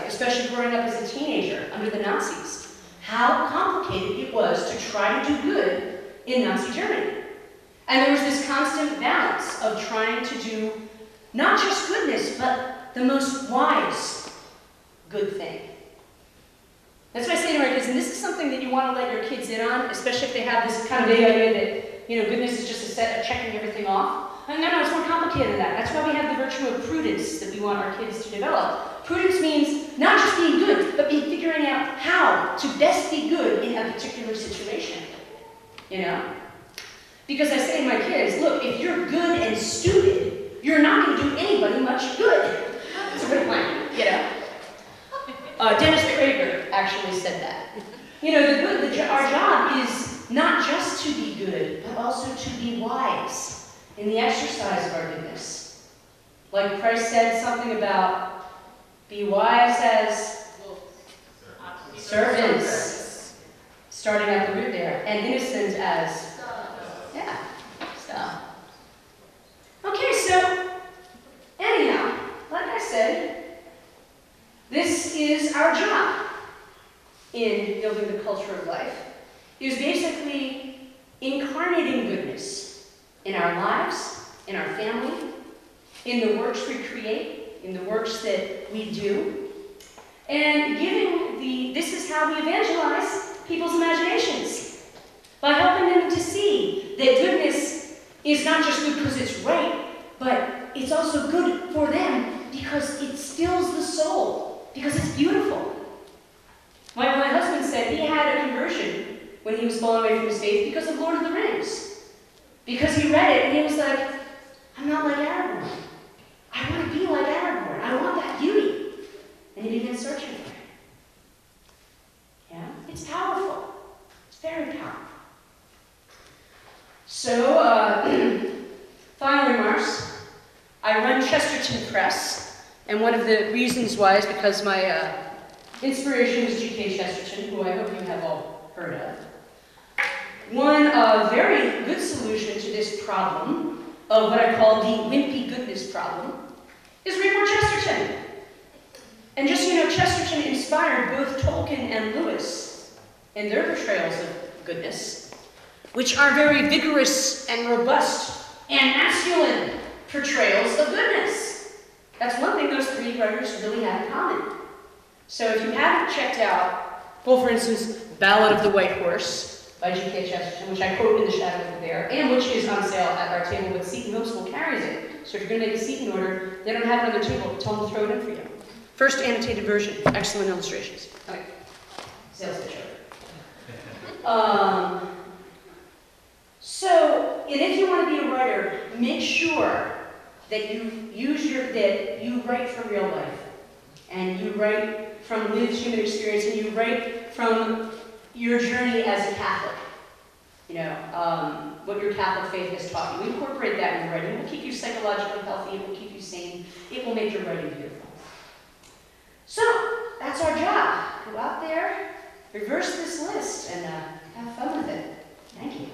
especially growing up as a teenager under the Nazis, how complicated it was to try to do good in Nazi Germany. And there was this constant balance of trying to do not just goodness, but the most wise good thing. That's what I say to our kids, and this is something that you want to let your kids in on, especially if they have this kind of vague idea that, goodness is just a set of checking everything off. No, it's more complicated than that. That's why we have the virtue of prudence that we want our kids to develop. Prudence means not just being good, but figuring out how to best be good in a particular situation. Because I say to my kids, look, if you're good and stupid, you're not going to do anybody much good. That's a good plan, Dennis Prager actually said that. Our job is not just to be good, but also to be wise in the exercise of our goodness. Like Christ said something about, be wise as servants, starting at the root there, and innocent as, stuff. Okay, so, anyhow, like I said, this is our job in building the culture of life, is basically incarnating goodness in our lives, in our family, in the works we create, in the works that we do, and this is how we evangelize people's imaginations, by helping them to see that goodness is not just good because it's right, but it's also good for them because it stills the soul, because it's beautiful. My husband said he had a conversion when he was falling away from his faith because of Lord of the Rings. Because he read it and he was like, I'm not like Aragorn. I want to be like Aragorn. I want that beauty. And he began searching for it. Yeah? It's powerful. It's very powerful. So, final remarks. I run Chesterton Press, and one of the reasons why is because my inspiration was G.K. Chesterton, who I hope you have all heard of. One very good solution to this problem of what I call the wimpy goodness problem is read more Chesterton. And just Chesterton inspired both Tolkien and Lewis in their portrayals of goodness, which are very vigorous and robust and masculine portrayals of goodness. That's one thing those three writers really have in common. So if you haven't checked out, for instance, Ballad of the White Horse by G.K. Chesterton, which I quote in The Shadow of the Bear, and which is on sale at our table, but Seton Homeschool carries it. So if you're going to make a Seton order, they don't have it on their table. Tell them to throw it in for you. First annotated version. Excellent illustrations. Okay. Sales pitch over. And if you want to be a writer, make sure that you write from real life. And you write from lived human experience, and you write from your journey as a Catholic. What your Catholic faith has taught you. Incorporate that in your writing. It will keep you psychologically healthy. It will keep you sane. It will make your writing beautiful. So, that's our job. Go out there, reverse this list, and have fun with it. Thank you.